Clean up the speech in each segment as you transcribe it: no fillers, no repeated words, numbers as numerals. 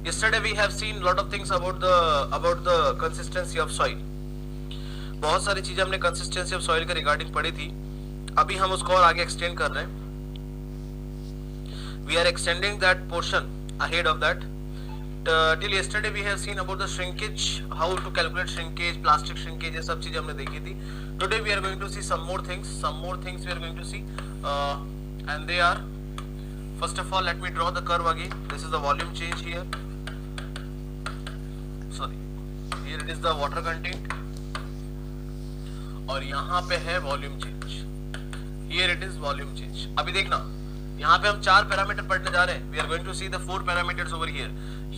Yesterday we have seen lot of things about the consistency of soil. बहुत सारी चीजें हमने consistency of soil के regarding पढ़ी थी. अभी हम उसको और आगे extend कर रहे हैं. We are extending that portion ahead of that. Till yesterday we have seen about the shrinkage, how to calculate shrinkage, plastic shrinkage, ये सब चीजें हमने देखी थी. Today we are going to see some more things we are going to see, and they are, first of all let me draw the curve again. This is the volume change here. Sorry, here it is the water content, और यहाँ पे है volume change. Here it is volume change. अभी देखना, यहाँ पे हम 4 parameter पढ़ने जा रहे हैं. We are going to see the 4 parameters over here.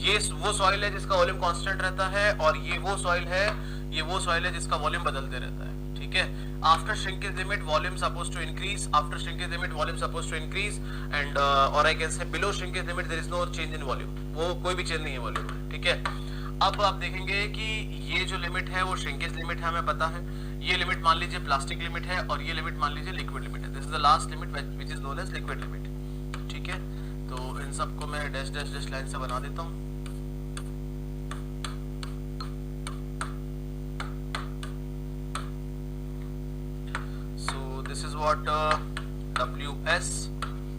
ये वो सॉइल है जिसका वॉल्यूम कांस्टेंट रहता है, और ये वो सॉइल है जिसका वॉल्यूम बदलते रहता है. ठीक है. After shrinkage limit volume suppose to increase, after shrinkage limit volume suppose to increase, and और I can say below shrinkage limit there is no change in volume. वो कोई भी चेंज नहीं है वॉल्यूम में. ठीक है. अब आप देखेंगे कि ये जो लिमिट है वो श्रिंकेज लिमिट है, हमें पता है. ये लिमिट मान लीजिए प्लास्टिक लिमिट है, और ये लिमिट मान लीजिए लिक्विड लिमिट है. This is the last limit which is known as liquid limit. ठीक है. तो इन सबको मैं डैश डैश डैश लाइन से बना देता हूँ. This is what WS,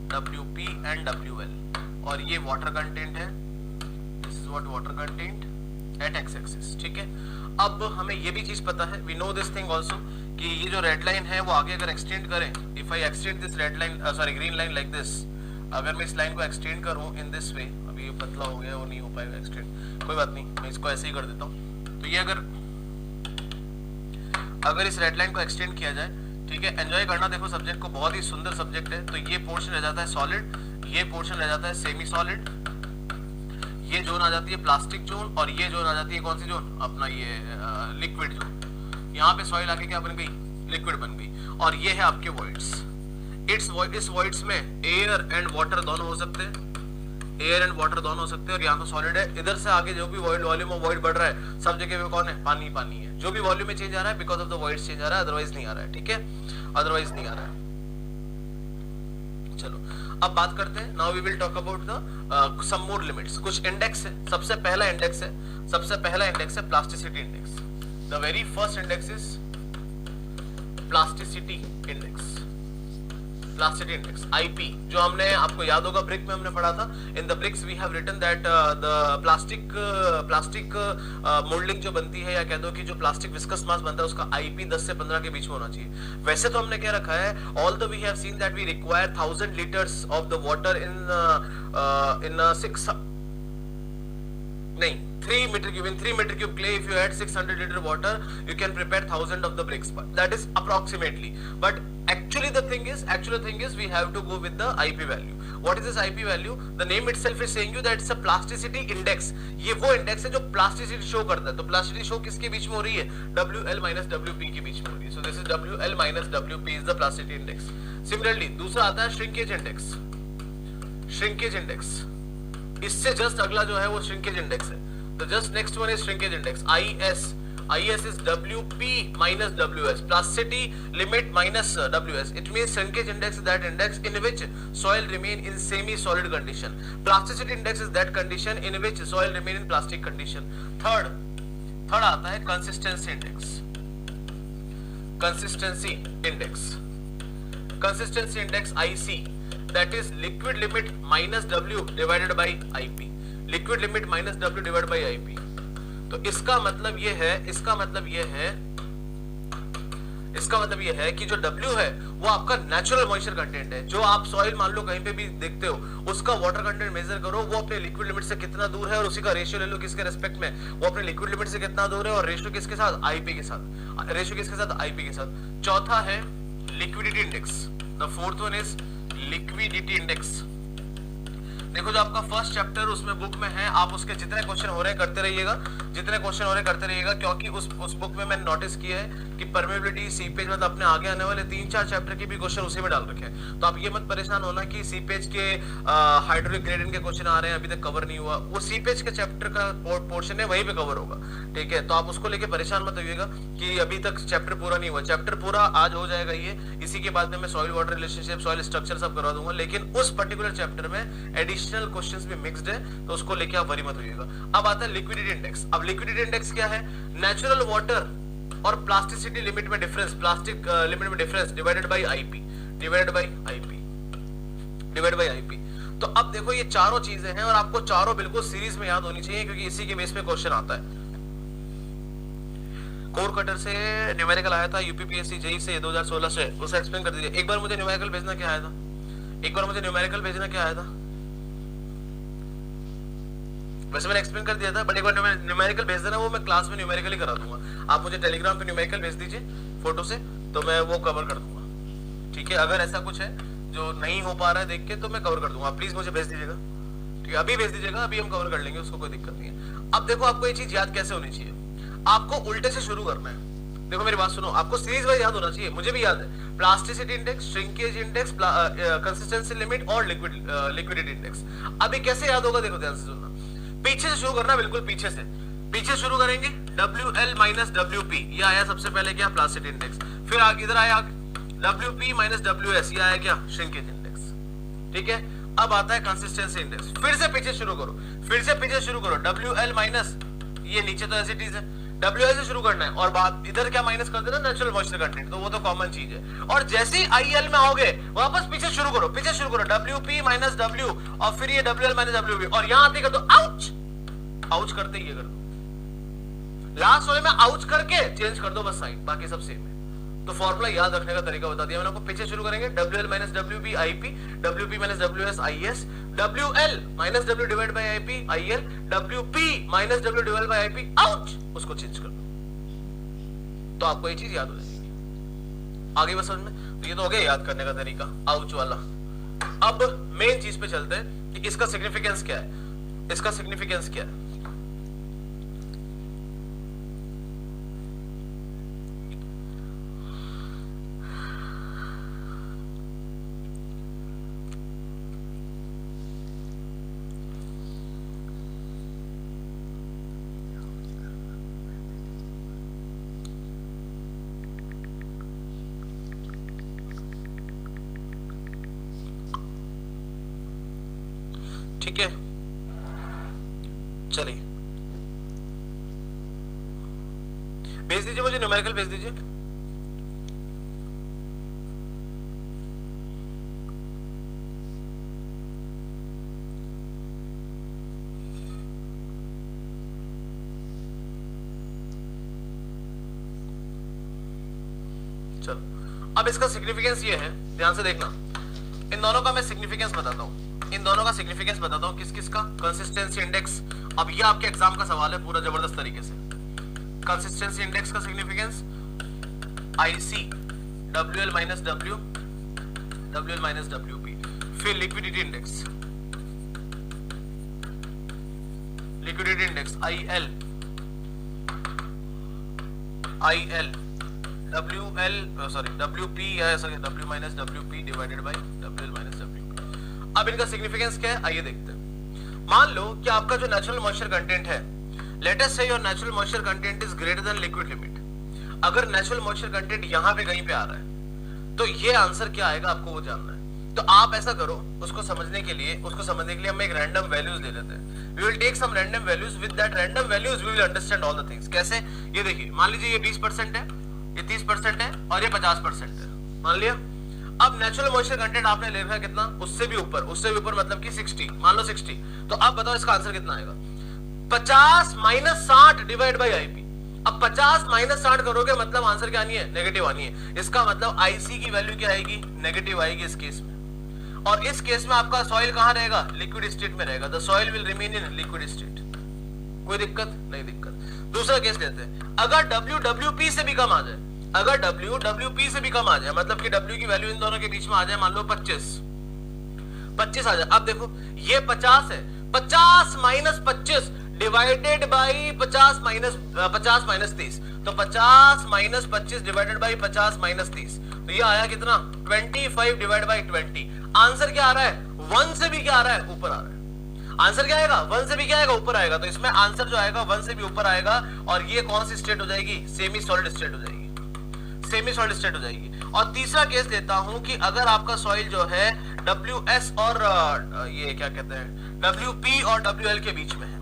WP and WL, और ये वाटर कंटेंट है. This is what water content at x axis. ठीक है. अब हमें ये भी चीज पता है, we know this thing also, कि ये जो रेड लाइन है वो आगे अगर एक्सटेंड करें, if I extend this red line, green line like this, अगर मैं इस लाइन को एक्सटेंड करूं in this way, अभी ये पतला हो गया, वो नहीं हो पाएगा एक्सटेंड, कोई बात नहीं, मैं इसको ऐसे ही कर देता हूं. तो ये अगर इस रेड लाइन को एक्सटेंड किया जाए, ठीक है, एंजॉय करना. देखो सब्जेक्ट को, बहुत ही सुंदर सब्जेक्ट है. तो ये पोर्शन रह जाता है सॉलिड, ये पोर्शन रह जाता है सेमी सॉलिड, ये जोन आ जाती है प्लास्टिक जोन, और ये जोन आ जाती है कौन सी जोन, अपना ये लिक्विड जोन. यहाँ पे सॉइल आके क्या बन गई, लिक्विड बन गई. और ये है आपके वॉइड्स. इस वॉइड्स में एयर एंड वाटर दोनों हो सकते हैं, एयर एंड वाटर दोनों हो सकते हैं. और यहाँ तो सॉलिड है. इधर से आगे जो भी वॉल्यूम ऑफ वॉइड बढ़ रहा है, सब जगह पे कौन है, पानी पानी है. जो भी वॉल्यूम में चेंज आ रहा है because of the voids change आ रहा है, अदरवाइज नहीं आ रहा है. ठीक है, अदरवाइज नहीं आ रहा है. चलो अब बात करते हैं. Now we will talk about the some more limits. कुछ इंडेक्स है. सबसे पहला इंडेक्स है plasticity index. The very first index is plasticity index. Plasticity index IP, जो हमने, आपको याद होगा ब्रिक में हमने पढ़ा था. In the bricks we have written that the plastic moulding जो बनती है, या कह दो कि जो प्लास्टिक विस्कस मास बनता है, उसका IP 10 से 15 के बीच में होना चाहिए. वैसे तो हमने क्या रखा है, although we have seen that we require 1000 litres of the water in 3 meter cube. In 3 meter cube clay, if you add 600 liter water, you can prepare 1000 of the bricks. But that is approximately. But actually the thing is we have to go with the IP value. What is this IP value? The name itself is saying you that it's a plasticity index. ये वो index है जो plasticity show करता है. तो plasticity show किसके बीच में हो रही है, WL minus WP के बीच में हो रही है. So this is WL minus WP is the plasticity index. Similarly दूसरा आता है श्रिंकेज इंडेक्स. श्रिंकेज इंडेक्स, इससे जस्ट अगला जो है वो श्रिंकेज इंडेक्स है. तो just next one is shrinkage index. IS is WP minus WS, plasticity limit minus WS. It means shrinkage index is that index in which soil remain in semi-solid condition. Plasticity index is that condition in which soil remain in plastic condition. Third आता है consistency index. Consistency index IC, that is liquid limit minus W divided by IP. Liquid limit minus W divided by IP. तो इसका मतलब ये है कि जो W है वो आपका नेचुरल मॉइस्चर कंटेंट है. जो आप सॉइल मान लो कहीं पे भी देखते हो, उसका वाटर कंटेंट मेजर करो, वो अपने लिक्विड लिमिट से कितना दूर है, और उसी का रेशियो ले लो किसके रेस्पेक्ट में, वो अपने लिक्विड लिमिट से कितना दूर है, और रेशियो किसके साथ, IP के साथ. रेशियो किसके साथ, IP के साथ. चौथा है liquidity index. The fourth one is liquidity index. देखो जो आपका फर्स्ट चैप्टर उसमें बुक में है, आप उसके जितने क्वेश्चन हो रहे हैं करते रहिएगा, क्योंकि उस बुक में मैंने नोटिस किया है कि परमेबिलिटी, सीपेज, मतलब अपने आगे आने वाले 3-4 चैप्टर के भी क्वेश्चन उसी में डाल रखे हैं. तो आप ये मत परेशान होना कि सीपेज के हाइड्रोलिक ग्रेडियंट के क्वेश्चन आ रहे हैं, अभी तक कवर नहीं हुआ. वो सीपेज के चैप्टर का पोर्शन है, वहीं पे कवर होगा. ठीक है, तो आप उसको लेके परेशान मत होइएगा कि अभी तक चैप्टर पूरा नहीं हुआ. चैप्टर पूरा आज हो जाएगा ये. इसी के बाद में मैं soil water relationship, soil structure सब करवा दूंगा. लेकिन उस पर्टिकुलर चैप्टर में एडिशनल एडिशनल क्वेश्चंस भी मिक्स्ड है, तो उसको लेके आप वरी मत होइएगा। अब आता है लिक्विडिटी इंडेक्स। अब लिक्विडिटी इंडेक्स क्या है? नेचुरल वाटर और प्लास्टिसिटी लिमिट में डिफरेंस, प्लास्टिक लिमिट में difference divided by IP, divided by IP, divided by IP. तो अब देखो ये चारों चीजें हैं और आपको चारों बिल्कुल सीरीज में याद होनी चाहिए, क्योंकि इसी के बेस पे क्वेश्चन आता है। कोर कटर से न्यूमेरिकल आया था यूपीपीएससी जेई से 2016 से, उसे एक्सप्लेन कर दीजिए। एक बार मुझे न्यूमेरिकल भेजना क्या आया था, एक बार मुझे न्यूमेरिकल भेजना क्या आया था। वैसे मैंने एक्सप्लेन कर दिया था, बट एक बार न्यूमेरिकल भेज देना, वो मैं क्लास में न्यूमेरिकल ही करा दूंगा। आप मुझे टेलीग्राम पे न्यूमेरिकल भेज दीजिए फोटो से, तो मैं वो कवर कर दूंगा। ठीक है, अगर ऐसा कुछ है जो नहीं हो पा रहा है देख के, तो मैं कवर कर दूंगा। प्लीज मुझे भेज दीजिएगा, ठीक है, अभी भेज दीजिएगा, अभी हम कवर कर लेंगे, उसको कोई दिक्कत नहीं है। अब देखो आपको ये चीज याद कैसे होनी चाहिए, आपको उल्टे से शुरू करना है। देखो मेरी बात सुनो, आपको सीरीज वाइज याद होना चाहिए, मुझे भी याद है। Plasticity index, shrinkage index, consistency limit और लिक्विडिटी इंडेक्स। अभी कैसे याद होगा, देखो ध्यान से सुनना। पीछे से शुरू करना, बिल्कुल पीछे से, पीछे शुरू करेंगे। WL माइनस WP, ये आया सबसे पहले क्या, प्लास्टिसिटी इंडेक्स। फिर आगे इधर आया WP माइनस WS, ये आया क्या, श्रिंकेज इंडेक्स। ठीक है, अब आता है कंसिस्टेंसी इंडेक्स। फिर से पीछे शुरू करो, फिर से पीछे शुरू करो। WL माइनस, ये नीचे तो एज इट इज है, WL से शुरू करना है, और बात इधर क्या माइनस कर देना, नेचुरल मॉइस्चर कंटेंट, तो वो तो कॉमन चीज है। और जैसे ही IL में आओगे वापस पीछे शुरू करो, पीछे शुरू करो, WP माइनस W, और फिर ये WL माइनस WP, और यहां आते कर दो आउच, आउच करते ही ये कर दो, लास्ट वाले में आउच करके चेंज कर दो बस साइड, बाकी सब सेम है। तो फॉर्मूला याद रखने का तरीका बता दिया मैंने आपको। पीछे शुरू करेंगे, WL minus WP IP, WP minus WS IS, WL minus W divide by IP IL, WP minus W divide by IP ouch, उसको चेंज कर दो, तो आपको ये चीज याद हो जाएगी। आगे बस समझ में, तो ये तो हो गया याद करने का तरीका, आउच वाला। अब मेन चीज पे चलते हैं कि इसका सिग्निफिकेंस क्या है, इसका सिग्निफिकेंस क्या है। ठीक है, चलिए भेज दीजिए, मुझे न्यूमेरिकल भेज दीजिए। चलो, अब इसका सिग्निफिकेंस ये है, ध्यान से देखना। इन दोनों का मैं सिग्निफिकेंस बताता हूं, इन दोनों का सिग्निफिकेंस बताता हूं, किस किस का। कंसिस्टेंसी इंडेक्स, अब ये आपके एग्जाम का सवाल है पूरा जबरदस्त तरीके से। कंसिस्टेंसी इंडेक्स का significance IC, WL minus W, WL minus WP। फिर liquidity index, liquidity index IL, IL, WP या W minus WP divided by WL minus WP। अब इनका सिग्निफिकेंस क्या है, आइए देखते हैं। मान लो कि आपका जो नेचुरल मॉइस्चर कंटेंट है, लेट अस से your natural moisture content is greater than liquid limit. अगर नेचुरल मॉइस्चर कंटेंट यहां पे कहीं पे आ रहा है, तो ये आंसर क्या आएगा आपको वो जानना है। तो आप ऐसा करो, उसको समझने के लिए हम एक रैंडम वैल्यूज ले लेते हैं। We will take some random values, with that random values we will understand all the things. कैसे, ये देखिए, मान लीजिए ये 20% है, ये 30% है, और ये 50% है, मान लिया। अब नेचुरल मॉइस्चर कंटेंट आपने ले रखा है कितना, उससे भी ऊपर, उससे भी ऊपर मतलब कि 60, मान लो 60। तो अब बताओ इसका आंसर कितना आएगा, 50 माइनस 60 डिवाइड बाय IP। अब 50 माइनस 60 करोगे मतलब आंसर क्या आनी है, नेगेटिव आनी है। इसका मतलब IC की वैल्यू क्या आएगी, नेगेटिव आएगी इस केस में। और इस केस में आपका सॉइल कहां रहेगा, लिक्विड स्टेट में रहेगा। The soil will remain in liquid state. कोई दिक्कत नहीं, दिक्कत। दूसरा केस लेते हैं, अगर WP से भी कम आ जाए, अगर WP से भी कम आ जाए, मतलब कि W की वैल्यू इन दोनों के बीच में आ जाए, मान लो 25 आ जाए। अब देखो ये 50 है, 50 माइनस 25 डिवाइडेड बाई 50 माइनस 30, तो 50 माइनस 25 डिवाइडेड बाई 50 माइनस 30, तो ये आया कितना, 25 डिवाइड बाई 20। आंसर क्या आ रहा है, 1 से भी क्या आ रहा है, ऊपर आ रहा है। आंसर क्या आएगा, 1 से भी क्या आएगा, ऊपर आएगा। तो इसमें आंसर जो आएगा 1 से भी ऊपर आएगा, और ये कौन सी स्टेट हो जाएगी, सेमी सॉलिड स्टेट हो जाएगी, सेमी सॉलिड स्टेट हो जाएगी। और तीसरा केस लेता हूं कि अगर आपका सॉइल जो है WS और ये क्या कहते हैं WP और WL के बीच में है,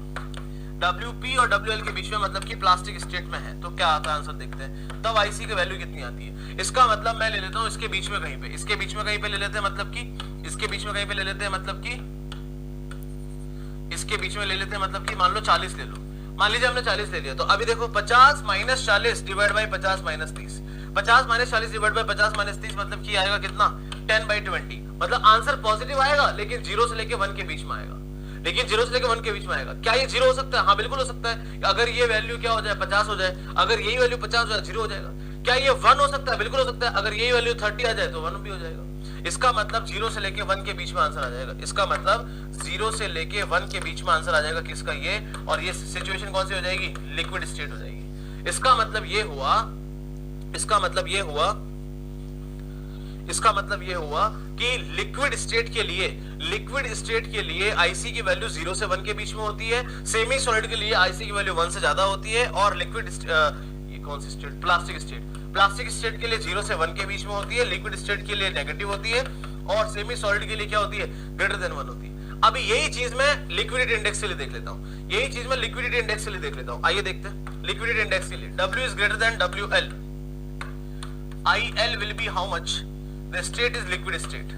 WP और WL के बीच में, मतलब कि प्लास्टिक स्टेट में है, तो क्या आता है आंसर देखते हैं। तब IC की वैल्यू कितनी आती है, इसका मतलब मैं ले लेता हूं इसके बीच में कहीं पे, इसके बीच में कहीं पे ले लेते हैं, मतलब कि इसके बीच में कहीं पे ले लेते हैं, मतलब कि इसके बीच में ले लेते हैं, मतलब कि मान लो 40 ले लो, मान लीजिए हमने 40 ले लिया, तो अभी देखो 50 minus 40 divide by 50 minus 30, 50 minus 40 divide by 50 minus 30, मतलब कि आएगा कितना 10/20, मतलब आंसर पॉजिटिव आएगा लेकिन 0 से लेके 1 के बीच में आएगा, लेकिन 0 से लेके 1 के बीच में आएगा। क्या ये 0 हो सकता है? हाँ बिल्कुल हो सकता है। अगर ये वैल्यू क्या हो जाए 50 हो जाए, अगर यही वैल्यू 50 हो जाए 0 हो जाएगा। क्या ये 1 हो सकता है? बिल्कुल हो सकता है। अगर यही वैल्यू 30 आ जाए तो 1 भी हो जाएगा। इसका मतलब 0 से लेके 1 के बीच में आंसर आ जाएगा। इसका मतलब 0 से लेके 1 के बीच में आंसर आ जाएगा किसका, ये, और ये सिचुएशन कौन सी हो जाएगी, लिक्विड स्टेट हो जाएगी। इसका मतलब ये हुआ, इसका मतलब ये हुआ, इसका मतलब ये हुआ कि लिक्विड स्टेट के लिए, लिक्विड स्टेट के लिए आईसी की वैल्यू 0 से 1 के बीच में होती है, सेमी सॉलिड के लिए आईसी की वैल्यू 1 से ज्यादा होती है, और लिक्विड ये कौन सी state, plastic state, plastic state के लिए 0 से 1 के बीच में होती है, लिक्विड स्टेट के लिए नेगेटिव होती है, और सेमी सॉलिड के लिए क्या होती है, ग्रेटर देन 1 होती है। अभी यही चीज मैं लिक्विडिटी इंडेक्स के लिए देख लेता हूं, यही चीज मैं लिक्विडिटी इंडेक्स के लिए देख लेता हूं। आइए देखते हैं लिक्विडिटी इंडेक्स के लिए। W is greater than WL, IL will be how much, the state is liquid state,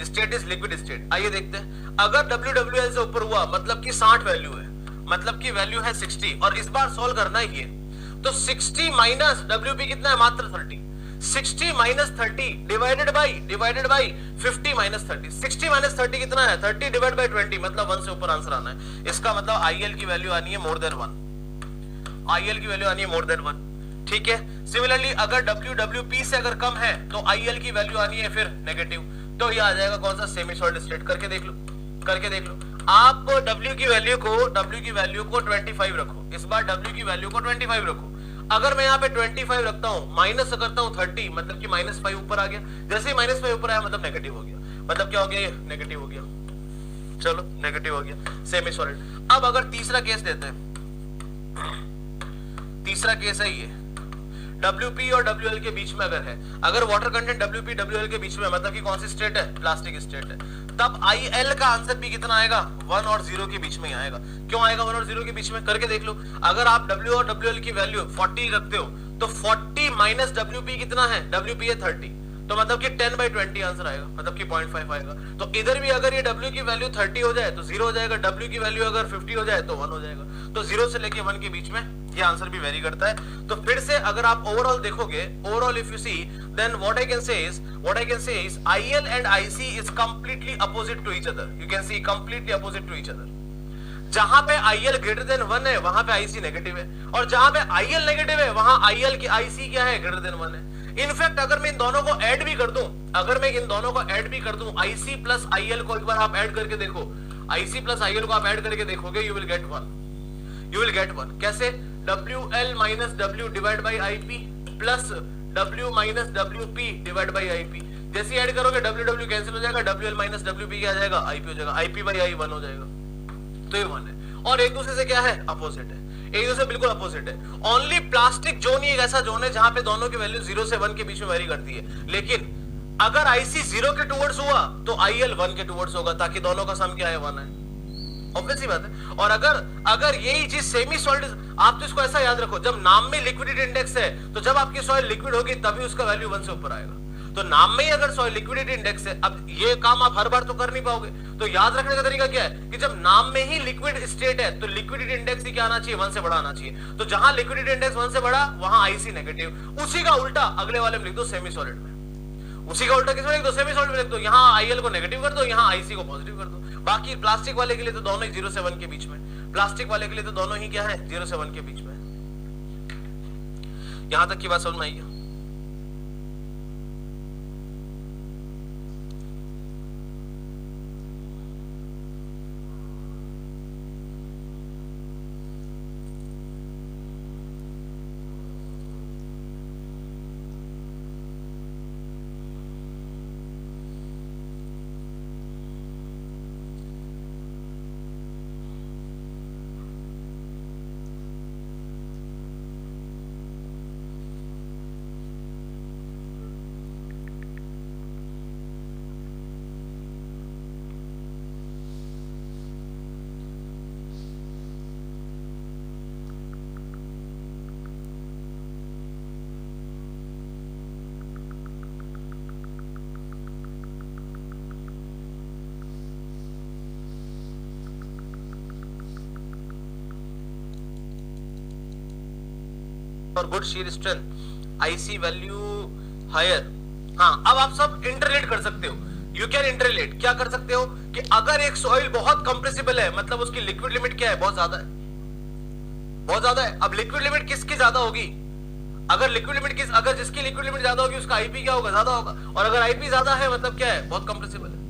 state is liquid state. आइए देखते हैं, अगर WWL से ऊपर हुआ मतलब कि 60 वैल्यू है, मतलब कि वैल्यू है 60, और इस बार सॉल्व करना ही है, तो 60 माइनस WP कितना है, मात्र 30, 60 minus 30 divided by 50 minus 30, 60 minus 30 कितना है, 30 डिवाइड बाई 20, मतलब 1 से ऊपर आंसर आना है। इसका मतलब IL की वैल्यू आनी है मोर देन 1, IL की वैल्यू आनी है मोर देन 1, ठीक है। सिमिलरली अगर WWP से अगर कम है तो IL की वैल्यू आनी है फिर नेगेटिव, तो ये आ जाएगा कौन सा, सेमी सॉलिड स्टेट। करके देख लो, करके देख लो। आप W की वैल्यू को 25 रखो, इस बार W की वैल्यू को 25 रखो। अगर मैं यहाँ पे 25 रखता हूँ, माइनस करता हूँ 30, मतलब कि -5 ऊपर आ गया, जैसे ही -5 ऊपर आया मतलब नेगेटिव हो गया, मतलब क्या हो गया, ये नेगेटिव हो गया, चलो नेगेटिव हो गया, सेमी सॉलिड। अब अगर तीसरा केस देते हैं, तीसरा केस है ये, WP और WL के बीच में अगर है, अगर वाटर कंटेंट WP WL के बीच में, मतलब कि कौन सी स्टेट है, प्लास्टिक स्टेट है, तब IL का आंसर भी कितना आएगा, 1 और 0 के बीच में ही आएगा। क्यों आएगा 1 और 0 के बीच में, करके देख लो। अगर आप W और WL की वैल्यू 40 रखते हो तो 40 माइनस WP कितना है, WP है 30, तो मतलब कि 10/20 आंसर आएगा, मतलब कि 0.5 आएगा। तो इधर भी अगर ये W की वैल्यू 30 हो जाए तो 0 हो जाएगा, W की वैल्यू अगर 50 हो जाए तो 1 हो जाएगा। तो 0 से लेके 1 के बीच में ये आंसर भी वेरी करता है। तो फिर से अगर आप ओवरऑल देखोगे, overall if you see, then what I can say is IL and IC is completely opposite to each other. You can see completely opposite to each other. जहां पे IL ग्रेटर देन 1 है वहां पे IC negative है, और जहां पे IL negative है वहां IL की IC क्या है, ग्रेटर देन 1 है। इनफैक्ट अगर मैं इन दोनों को ऐड भी कर दूं, अगर मैं इन दोनों को ऐड भी कर दूं, IC प्लस IL को एक बार आप ऐड करके देखो, IC प्लस IL को आप ऐड करके देखोगे, you will get 1, you will get 1। कैसे, WL minus W divide by IP plus W minus WP divide by IP। जैसे ऐड करोगे WW कैंसिल हो जाएगा, WL माइनस WP क्या आ जाएगा, IP हो जाएगा, IP बाई I 1 हो जाएगा, तो ये 1 है। और एक दूसरे से क्या है, अपोजिट है, एक दूसरे बिल्कुल अपोजिट है। ओनली प्लास्टिक जोन ही एक ऐसा जोन है जहां पे दोनों की वैल्यू 0 से 1 के बीच में वेरी करती है। लेकिन अगर IC 0 के टुवर्ड्स हुआ तो IL 1 के टुवर्ड्स होगा, ताकि दोनों का सम क्या है, 1 है। ऑब्वियस ही बात है। और अगर यही चीज सेमी सॉलिड, आप तो इसको ऐसा याद रखो, जब नाम में लिक्विडिटी इंडेक्स है तो जब आपकी सॉइल लिक्विड होगी तभी उसका वैल्यू 1 से ऊपर आएगा। तो नाम में ही अगर सॉइल लिक्विडिटी इंडेक्स है, अब ये काम आप हर बार तो कर नहीं पाओगे, तो याद रखने का तरीका क्या है कि जब नाम में ही लिक्विड स्टेट है तो लिक्विडिटी इंडेक्स ही क्या आना चाहिए, 1 से बड़ा आना चाहिए। तो जहां लिक्विडिटी इंडेक्स 1 से बड़ा वहां IC नेगेटिव। उसी का उल्टा अगले वाले में लिख दो, सेमी सॉलिड में। उसी का उल्टा किसमें लिख दो, सेमी सॉलिड में लिख दो। यहाँ IL को नेगेटिव कर दो, यहाँ IC को पॉजिटिव कर दो। बाकी प्लास्टिक वाले के लिए तो दोनों ही 0 से 1 के बीच में, प्लास्टिक वाले के लिए तो दोनों ही क्या है, 0 से 1 के बीच में। यहां तक की बात समझ में आई है? और good shear strength, IC value higher. हाँ, अब आप सब इंटरलेट कर सकते हो, यू कैन इंटरलेट। क्या कर सकते हो कि अगर एक सॉइल बहुत कंप्रेसिबल है, मतलब उसकी लिक्विड लिमिट क्या है, बहुत ज्यादा है, बहुत ज्यादा है। अब लिक्विड लिमिट किसकी ज्यादा होगी, अगर लिक्विड लिमिट अगर जिसकी लिक्विड लिमिट ज्यादा होगी उसका आईपी क्या होगा, ज्यादा होगा। और अगर आईपी ज्यादा है मतलब क्या है, बहुत कंप्रेसिबल है।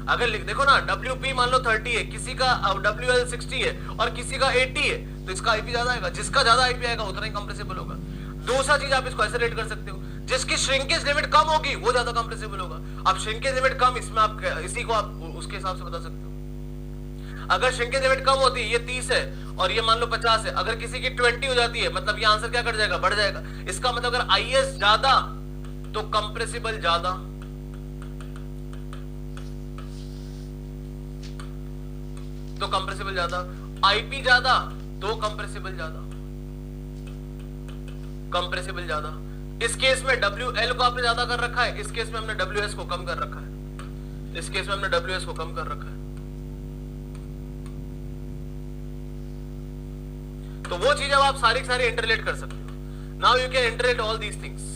अगर देखो ना, WP मान लो 30 है, किसी का WL 60 है और किसी का 80 है, तो इसका आईपी ज्यादा आएगा, जिसका ज्यादा आईपी आएगा उतना ही कंप्रेसिबल होगा। दूसरा चीज आप इसको ऐसे रेट कर सकते हो, जिसकी श्रिंकेज लिमिट कम होगी वो ज्यादा कंप्रेसिबल होगा। अब श्रिंकेज लिमिट कम, इसमें आप इसी को आप उसके हिसाब से बता सकते हो। अगर श्रिंकेज लिमिट कम होती है, ये 30 है और ये मान लो 50 है, अगर किसी की 20 हो जाती है, मतलब ये आंसर क्या कर जाएगा, बढ़ जाएगा। इसका मतलब अगर IS ज्यादा तो कंप्रेसिबल ज्यादा, तो कंप्रेसिबल ज्यादा, IP ज्यादा तो कंप्रेसिबल ज्यादा, कंप्रेसिबल ज्यादा। इस केस में WL को आपने ज्यादा कर रखा है, इस केस में हमने WS को कम कर रखा है, इस केस में हमने WS को कम कर रखा है। तो वो चीज अब आप सारी सारी इंटरलेट कर सकते हो। Now you can interrelate all these things.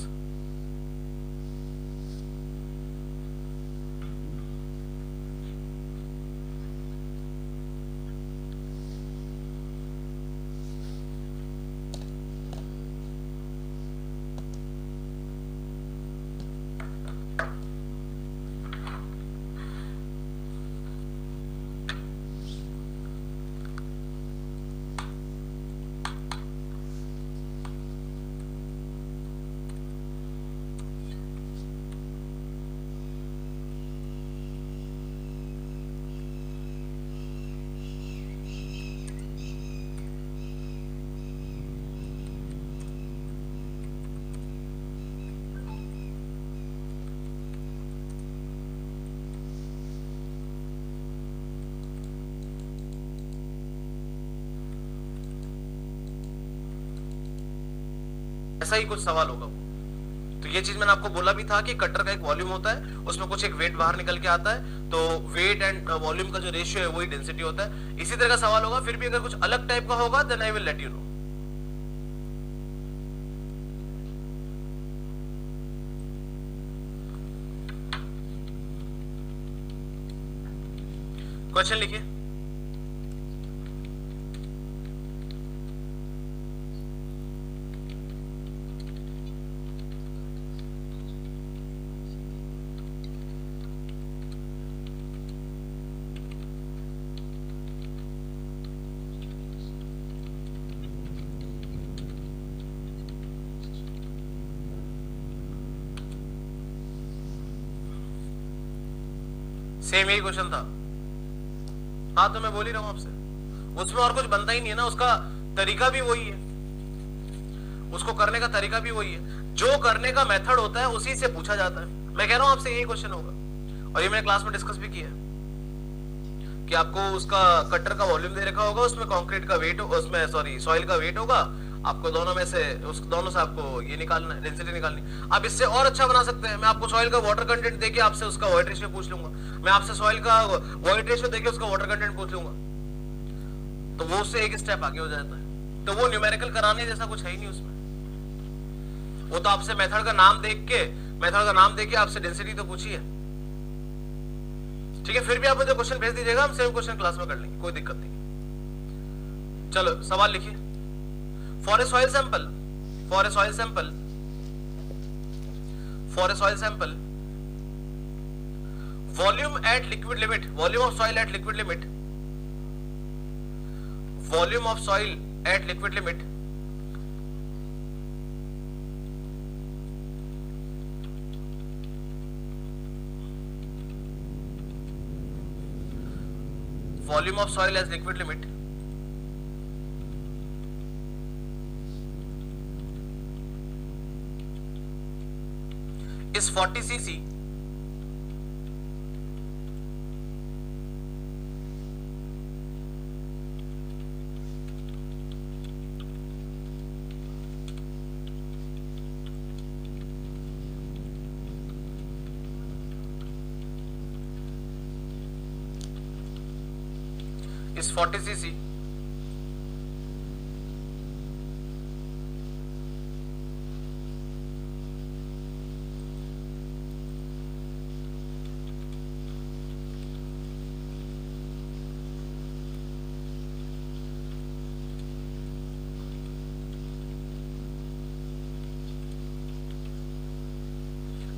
ऐसा ही कुछ सवाल होगा वो। तो ये चीज मैंने आपको बोला भी था कि कटर का एक वॉल्यूम होता है, उसमें कुछ एक वेट बाहर निकल के आता है, तो वेट एंड वॉल्यूम का जो रेशियो है वही डेंसिटी होता है। इसी तरह का सवाल होगा। फिर भी अगर कुछ अलग टाइप का होगा then I will let you know. Question लिखिए। सेम यही क्वेश्चन था। हाँ, तो मैं बोल ही रहा हूं आपसे, उसमें और कुछ बनता ही नहीं है ना, उसका तरीका भी वही है, उसको करने का तरीका भी वही है, जो करने का मेथड होता है उसी से पूछा जाता है। मैं कह रहा हूं आपसे यही क्वेश्चन होगा, और ये मैंने क्लास में डिस्कस भी किया है कि आपको उसका कटर का वॉल्यूम दे रखा होगा, उसमें कंक्रीट का वेट, उसमें सॉरी सॉइल का वेट होगा, आपको दोनों में से उस दोनों से आपको ये निकालना है, डेंसिटी निकालनी। आप इससे और अच्छा बना सकते हैं, मैं आपको सॉइल का वाटर कंटेंट देके आपसे उसका वॉइड रेशियो पूछ लूंगा, मैं आपसे सॉइल का वॉइड रेशियो देके उसका वाटर कंटेंट पूछ लूंगा, तो वो उससे एक स्टेप आगे हो जाता है। तो वो न्यूमेरिकल कराने जैसा कुछ है ही नहीं उसमें, वो तो आपसे मेथड का नाम देके आपसे डेंसिटी तो पूछी है, ठीक है। फिर भी आप मुझे क्वेश्चन भेज दीजिएगा, हम सेम क्वेश्चन क्लास में कर लेंगे, कोई दिक्कत नहीं। चलो सवाल लिखिए। For a soil sample, volume at liquid limit, volume of soil at liquid limit, volume of soil at liquid limit volume of soil as liquid limit is 40 cc is 40 cc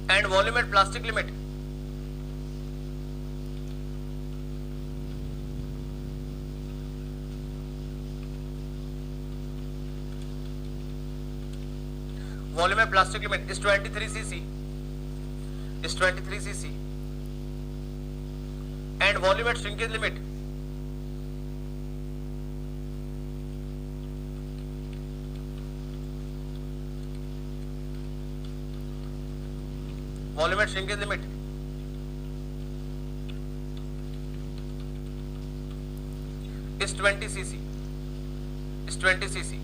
and volume at plastic limit. Volume at plastic limit is 23 cc. Is 23 cc. And volume at shrinkage limit. Volume at shrinkage limit is 20 cc. Is 20 cc.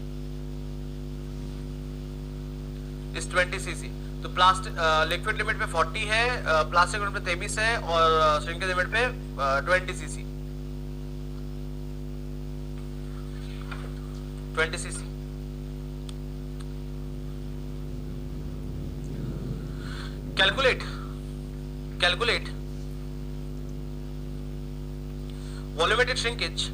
Is 20 cc. तो plastic liquid limit पे 40 है, plastic limit पे 23 है और shrinkage limit पे 20 cc. 20 cc. Calculate volumetric shrinkage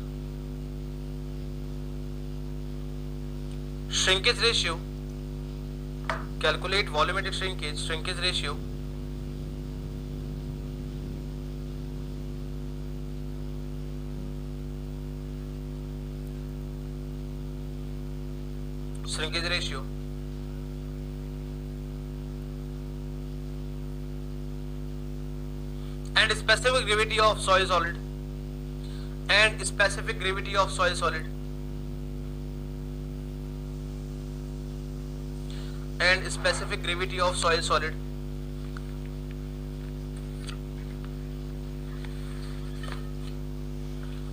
ratio. Calculate volumetric shrinkage ratio and specific gravity of soil solid and specific gravity of soil solid and specific gravity of soil solid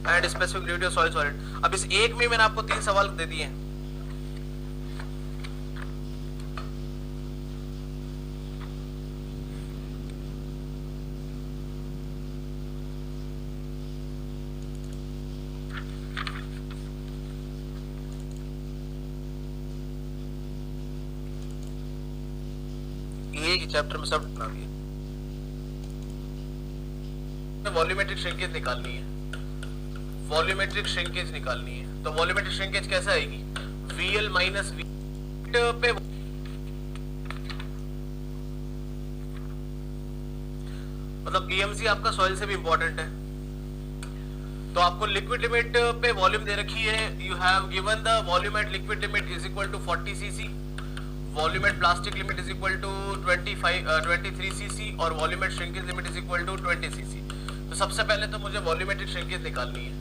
and specific gravity of soil solid. अब इस एक में मैंने आपको 3 सवाल दे दिए हैं. एक ही चैप्टर में सब बना दिया. वॉल्यूमेट्रिक श्रिंकेज निकालनी है. वॉल्यूमेट्रिक श्रिंकेज निकालनी है. तो वॉल्यूमेट्रिक श्रिंकेज कैसे आएगी? VL माइनस V पे मतलब BMC आपका सॉइल से भी इंपॉर्टेंट है. तो आपको लिक्विड लिमिट पे वॉल्यूम दे रखी है. You have given the volume at liquid limit is equal to 40 cc. Volume at plastic limit is equal to 23 cc और volume at shrinkage limit is equal to 20 cc. तो सबसे पहले तो मुझे वॉल्यूमेट्रिक श्रिंकेज निकालनी है.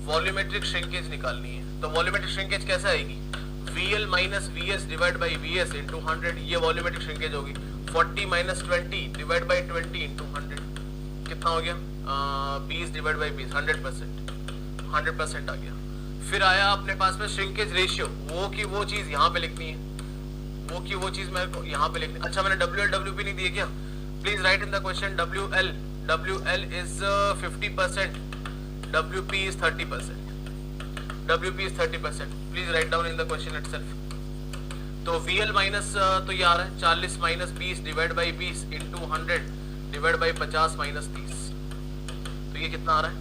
वॉल्यूमेट्रिक श्रिंकेज निकालनी है. तो वॉल्यूमेट्रिक श्रिंकेज कैसे आएगी? VL minus VS divide by VS into 100. ये वॉल्यूमेट्रिक श्रिंकेज होगी. 40 माइनस 20 डिवाइड बाई 20 इंटू 100 कितना हो गया? 20 डिवाइड बाई 20 100% आ गया. फिर आया अपने पास में श्रिंकेज रेशियो. वो की वो चीज यहाँ पे लिखनी है. वो चीज मेरे को यहाँ पे लिखनी. अच्छा मैंने WL WP नहीं दिए क्या? Please right in the question WL is 50%, WP is 30%. WP is 30%. Please write down in the question itself. तो VL माइनस तो ये आ रहा है 40 minus 20 divide by 20 into 100 divide by 50 minus 30. तो ये कितना आ रहा है?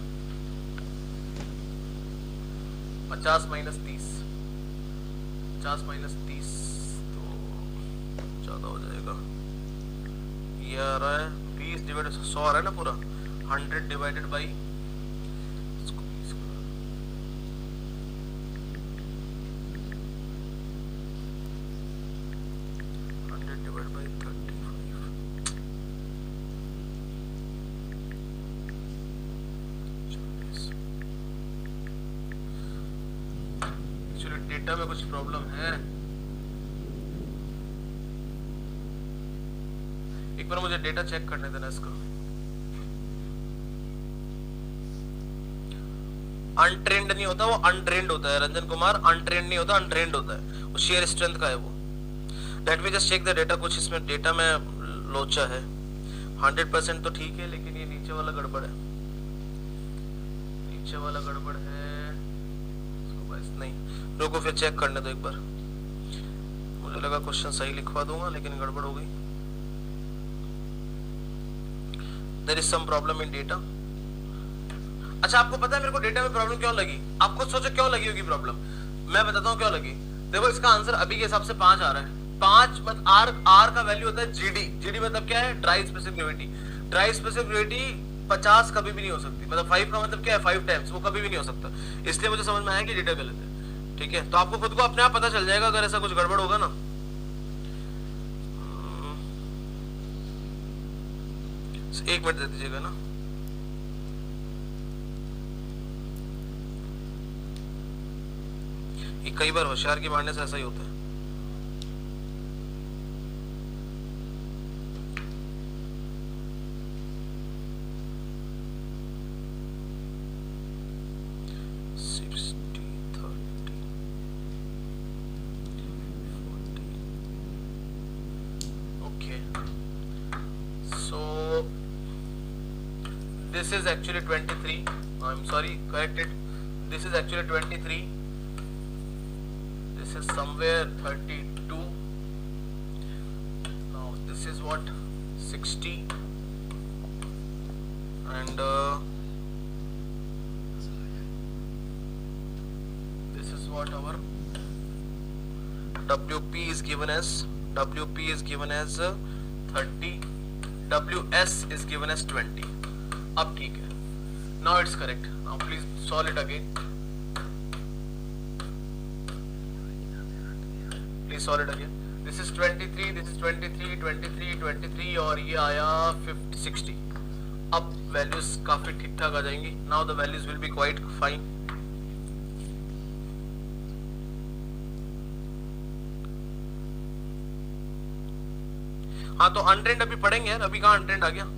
50 माइनस 30. 50 माइनस 30 तो ज्यादा हो जाएगा. ये आ रहा है 20 डिवाइड 100 आ रहा है ना पूरा. 100 divided by 100 divide by 35. Actually data में कुछ प्रॉब्लम है. एक बार मुझे डेटा चेक करने देना इसका. अनट्रेंड नहीं होता, वो अनट्रेंड होता है. रंजन कुमार अनट्रेंड नहीं होता, अनट्रेंड होता है. वो शेयर स्ट्रेंथ का है वो. Let me just check the data. कुछ इसमें डेटा में लोचा है. 100% तो ठीक है लेकिन ये नीचे वाला गड़बड़ है. नीचे वाला गड़बड़ है. इसको बस नहीं रुको फिर चेक करने दो एक बार. मुझे लगा क्वेश्चन सही लिखवा दूंगा लेकिन गड़बड़ हो गई. There is some problem in data. अच्छा आपको पता है मेरे को डेटा में प्रॉब्लम क्यों लगी? आप खुद सोचो क्यों लगी होगी प्रॉब्लम. मैं बताता हूँ क्यों लगी. देखो इसका आंसर अभी के हिसाब से 5 आ रहा है. 5 मतलब आर का वैल्यू होता है जीडी। जीडी मतलब क्या है? Dry specific gravity. Dry specific gravity 50 कभी भी नहीं हो सकती, मतलब 5 का मतलब क्या है? 5 टाइम्स, वो कभी भी नहीं हो सकता। इसलिए मुझे समझ में आया कि डेटा गलत है। ठीक है, तो आपको खुद को अपने आप पता चल जाएगा अगर ऐसा कुछ गड़बड़ होगा ना। एक मिनट दे दीजिएगा ना। ये कई बार होशियार की मारने से ऐसा ही होता है। This is actually 23. I'm sorry, correct it. This is actually 23. This is somewhere 32. Now this is what? 60. And this is what our WP is given as. WP is given as 30. WS is given as 20. अब ठीक है, now it's correct. Now please solve it again. Please solve it again. This is 23, this is 23, 23, 23 और ये आया 50, 60. अब values काफी ठीक ठाक आ जाएंगी. Now the values will be quite fine. हाँ, तो अनट्रेंड अभी पढ़ेंगे यार, अभी कहाँ अनट्रेंड आ गया?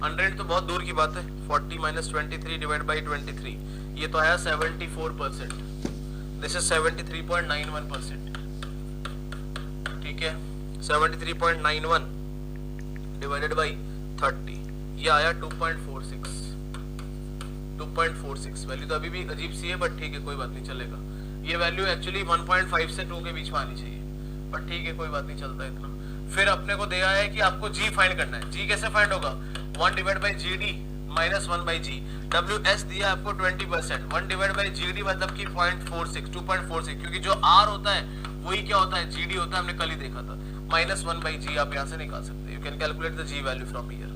अनट्रेंड तो बहुत दूर की बात है। 40 - 23 डिवाइड बाई 23, ये तो आया 74%। This is 73.91%। ठीक है, 73.91 डिवाइडेड बाई 30, ये आया 2.46। 2.46 वैल्यू तो अभी भी अजीब सी है, बट ठीक है, कोई बात नहीं, चलेगा। ये वैल्यू एक्चुअली 1.5 से 2 के बीच में आनी चाहिए, बट ठीक है, कोई बात नहीं, चलता है इतना। फिर अपने को दिया है कि आपको जी फाइंड करना है। जी कैसे फाइंड होगा? 1 divide by G D minus 1 by G. W S दिया आपको 20%, 1 डिवाइड बाई जी डी मतलब कि 0.46, 2.46, क्योंकि जो आर होता है वही क्या होता है? जी डी होता है, हमने कल ही देखा था। माइनस 1 बाई जी आप यहाँ से निकाल सकते हैं। You can calculate the G value from here.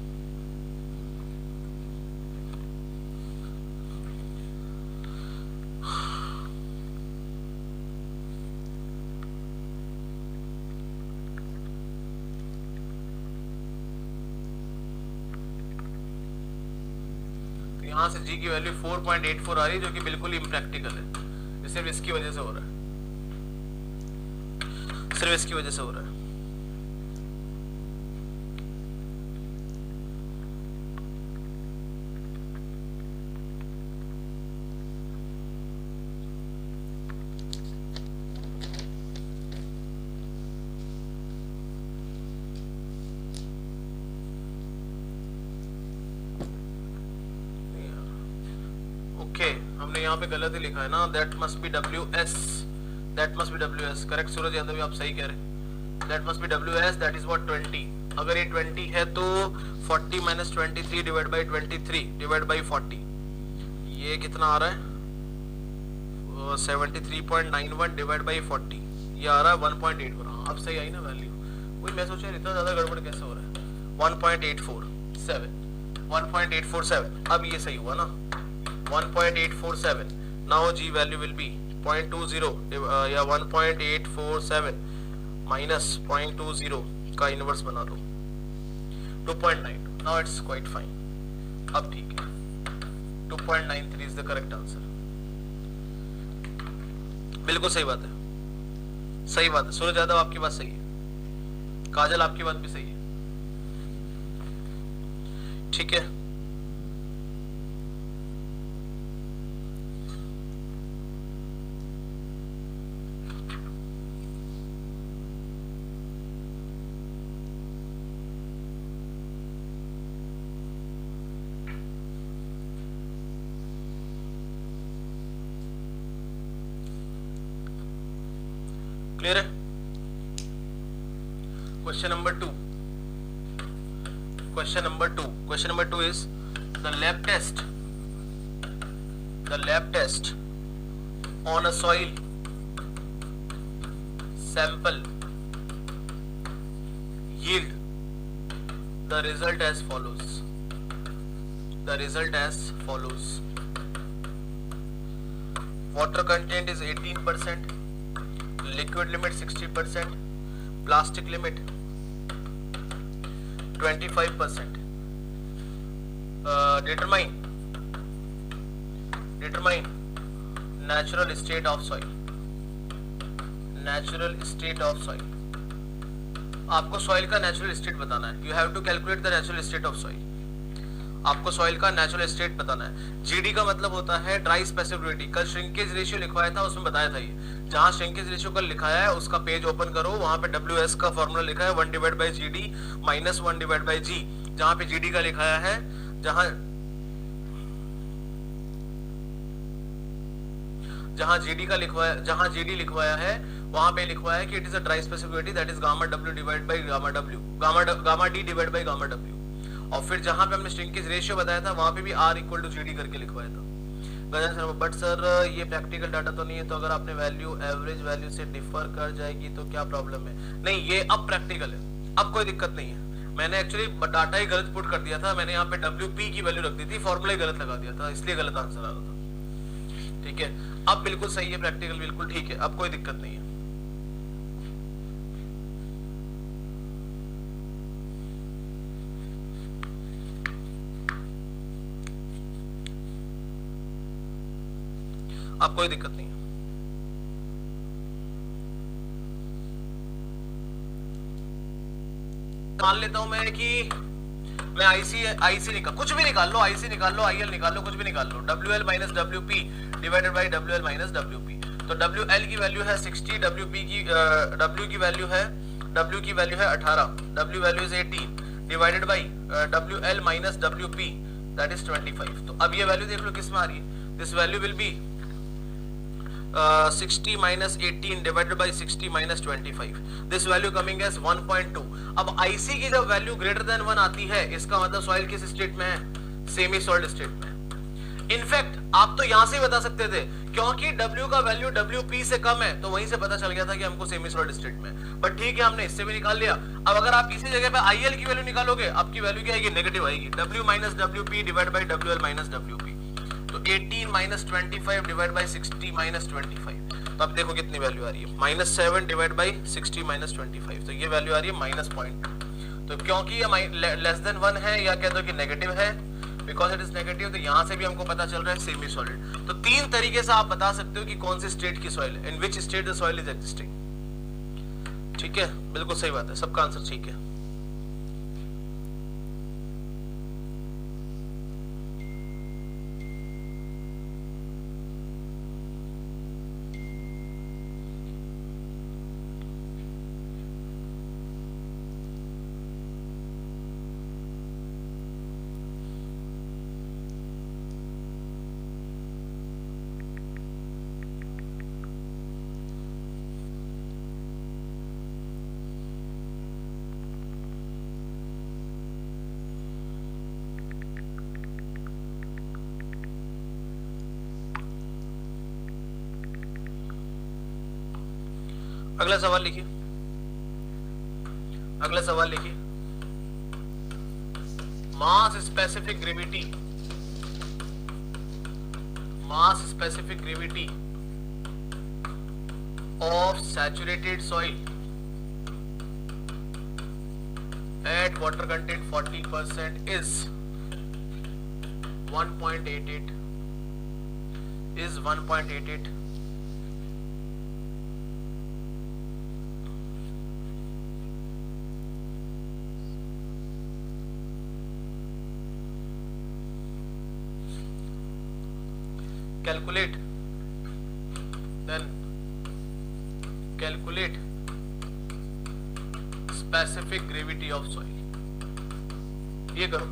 यहाँ से जी की वैल्यू 4.84 आ रही है, जो कि बिल्कुल इम्प्रैक्टिकल है। ये सिर्फ इसकी वजह से हो रहा है, सिर्फ इसकी वजह से हो रहा है। हमने यहाँ पे गलत ही लिखा है ना, that must be WS, that must be WS। Correct Suraj Yadav भी आप सही कह रहे हैं, that must be WS, that is what 20। अगर ये 20 है तो 40 - 23 डिवाइड बाई 23 डिवाइड बाई 40, ये कितना आ रहा है? 73.91 डिवाइड बाई 40, ये आ रहा है 1.84। हाँ, अब सही आई ना वैल्यू? वही मैं सोचा इतना ज्यादा गड़बड़ कैसे हो रहा है। 1.847, 1.847, अब ये सही हुआ ना, 1.847। now g value will be 0.20 या 1.847 minus 0.20 का इनवर्स बना दो 2.92। now it's quite fine। अब ठीक है, 2.93 is the correct answer। बिल्कुल सही बात है, सही बात है। सूरज यादव आपकी बात सही है, काजल आपकी बात भी सही है। ठीक है, क्लियर है? Question number 2, question number 2 is the lab test on a soil sample yield the result as follows. The result as follows. Water content is 18%, liquid limit 60%, plastic limit 25%. Determine natural state of soil. Natural state of soil. आपको soil का natural state बताना है. You have to calculate the natural state of soil. आपको soil का natural state बताना है. GD का मतलब होता है ड्राई स्पेसिफिक ग्रेविटी. कल श्रिंकेज रेशियो लिखवाया था, उसमें बताया था ये. जहां श्रिंकेज रेशियो कल लिखाया है उसका पेज ओपन करो, वहां पे WS का फॉर्मूला लिखा है 1 divide by GD minus 1 divide by G. जहां पे GD का लिखाया है, जहां GD का लिखवाया, जहां GD लिखवाया है वहां पे लिखवाया है कि it is a dry specific gravity that is gamma W divide by gamma W, gamma D divide by gamma W. और फिर जहां पे हमने श्रिंकेज रेशियो बताया था वहां पे भी R इक्वल टू GD करके लिखवाया था. बट सर ये प्रैक्टिकल डाटा तो नहीं है, तो अगर आपने वैल्यू एवरेज वैल्यू से डिफर कर जाएगी तो क्या प्रॉब्लम है? नहीं, ये अब प्रैक्टिकल है, अब कोई दिक्कत नहीं है. मैंने एक्चुअली डाटा ही गलत पुट कर दिया था. मैंने यहाँ पे WP की वैल्यू रख दी थी, फॉर्मूला ही गलत लगा दिया था, इसलिए गलत आंसर आ रहा था. ठीक है, अब बिल्कुल सही है, प्रैक्टिकल बिल्कुल ठीक है, अब कोई दिक्कत नहीं है. अब कोई दिक्कत नहीं है. मान लेता हूं मैं कि मैं आईसी निकाल, कुछ भी निकाल लो, आईसी निकाल लो, आईएल निकाल लो, कुछ भी निकाल लो. WL minus WP divided by WL minus WP. तो WL की वैल्यू है 60, W की वैल्यू है 18, W value is 18 divided by WL minus WP that is 25. तो अब ये वैल्यू देख लो किस में आ रही है. This value will be 60 minus 18 divided by 60 minus 25. This value coming as 1.2. अब IC की जब वैल्यू ग्रेटर देन 1 आती है, इसका मतलब सॉइल किस स्टेट में है? सेमी सॉइल्ड स्टेट में. इनफैक्ट आप तो यहां से ही बता सकते थे, क्योंकि W का वैल्यू WP से कम है, तो वहीं से पता चल गया था कि हमको सेमी सॉइल्ड स्टेट में. बट ठीक है, हमने इससे भी निकाल लिया. अब अगर आप इसी जगह पे IL की वैल्यू निकालोगे, आपकी वैल्यू क्या आएगी? नेगेटिव आएगी. W minus WP divide by WL minus WP. तो 18 माइनस 25 डिवाइड बाई 60 माइनस 25. तो अब देखो कितनी वैल्यू आ रही है, -7 डिवाइड बाई 60 माइनस 25. तो ये वैल्यू आ रही है -0.2. तो क्योंकि ये लेस देन 1 है, या कह दो कि नेगेटिव है, बिकॉज इट इज नेगेटिव, तो यहां से भी हमको पता चल रहा है सेमी सॉलिड. तो 3 तरीके से आप बता सकते हो कि कौन सी स्टेट की सॉइल है, in which state the soil is existing. ठीक है, बिल्कुल सही बात है, सबका आंसर ठीक है. अगला सवाल लिखिए, अगला सवाल लिखिए. मास specific gravity, mass specific gravity of saturated soil eight water content 40% is 1.88 is 1.88. Calculate, then calculate specific gravity of soil. ये करो.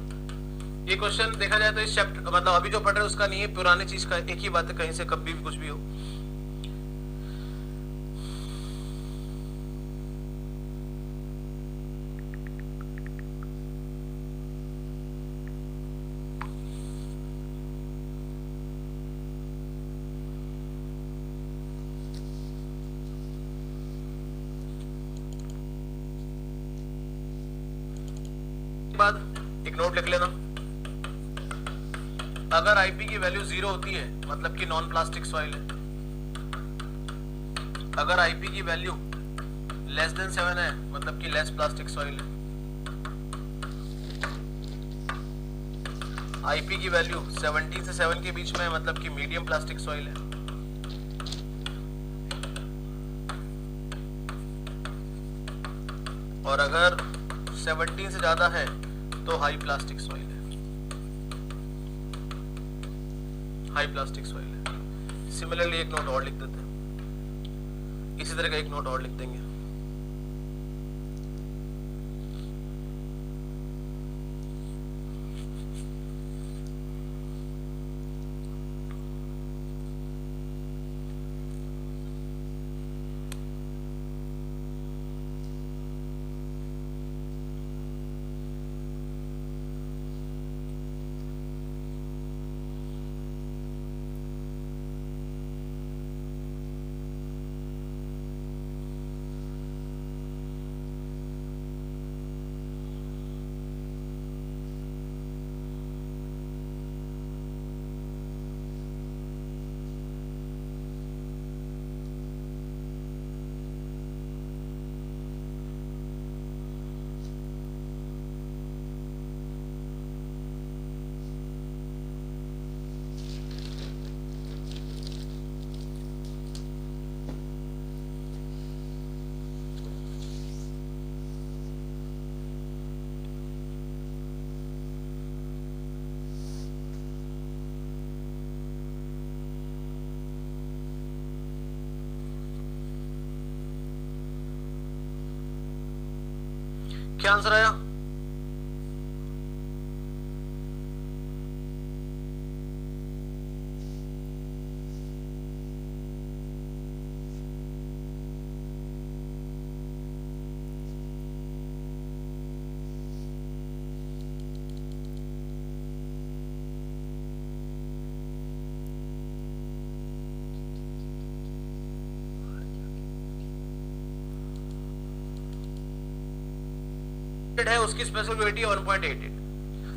ये क्वेश्चन देखा जाए तो इस चैप्टर, मतलब अभी जो पढ़ रहे हैं उसका नहीं है, पुरानी चीज का. एक ही बात है, कहीं से कभी भी कुछ भी हो. बाद एक नोट लिख लेना, अगर आईपी की वैल्यू 0 होती है मतलब कि नॉन प्लास्टिक सॉइल है, अगर आईपी की वैल्यू लेस देन 7 है मतलब कि लेस प्लास्टिक सॉइल है, आईपी की वैल्यू 17 से 7 के बीच में है मतलब कि मीडियम प्लास्टिक सॉइल है, और अगर 17 से ज्यादा है तो हाई प्लास्टिक सॉइल है, हाई प्लास्टिक सॉइल है। सिमिलरली एक नोट और लिख देते हैं, इसी तरह का एक नोट और लिख देंगे। क्या आंसर आया? है उसकी स्पेसिफिसिटी 1.88,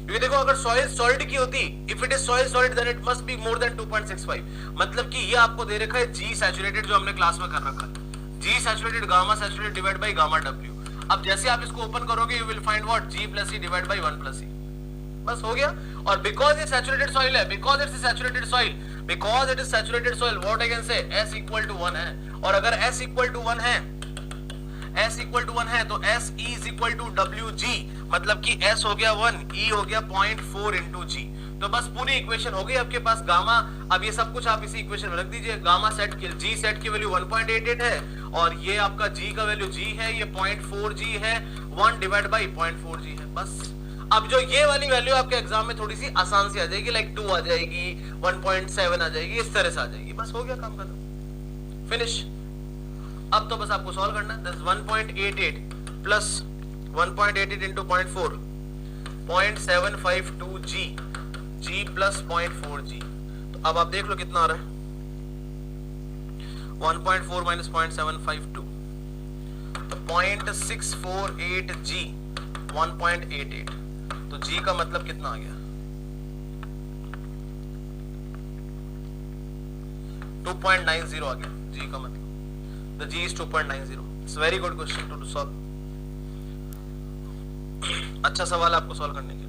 क्योंकि देखो अगर सॉइल सॉलिड की होती, if it is soil solid then it must be more than 2.65, मतलब कि ये आपको दे रखा है जी सैचुरेटेड जो हमने क्लास में कर रखा है, G saturated gamma saturated divide by gamma W. अब जैसे आप इसको ओपन करोगे you will find what G plus E divide by 1 plus E, बस हो गया। और बिकॉज ये सैचुरेटेड सॉइल है, because it's saturated soil, because it is saturated soil, what I can say S equal to 1 है, और अगर S इक्वल टू 1 है, S इक्वल टू 1 है तो S E is equal to WG, मतलब कि S हो गया 1, E हो गया 0.4 इंटू G। तो बस पूरी इक्वेशन हो गई आपके पास गामा। अब ये सब कुछ आप इसी इक्वेशन में रख दीजिए, गामा सेट की G सेट की वैल्यू 1.88 है, और ये आपका G का वैल्यू G है, ये 0.4 G है, 1 डिवाइड बाई 0.4 G है, बस। अब जो ये वाली वैल्यू आपके एग्जाम में थोड़ी सी आसान सी आ जाएगी, लाइक 2 आ जाएगी, 1.7 आ जाएगी, इस तरह से आ जाएगी, बस हो गया काम खत्म, फिनिश। अब तो बस आपको सॉल्व करना है। This 1.88 plus 1.88 into 0.4, 0.752 G, G plus 0.4 G। तो अब आप देख लो कितना आ रहा है, 1.4 माइनस 0.752 तो 0.648 G, 1.88, तो G का मतलब कितना आ गया, 2.90 आ गया G का मतलब। The G is 2.90. It's a very good question to solve. अच्छा सवाल आपको सॉल्व करने के लिए।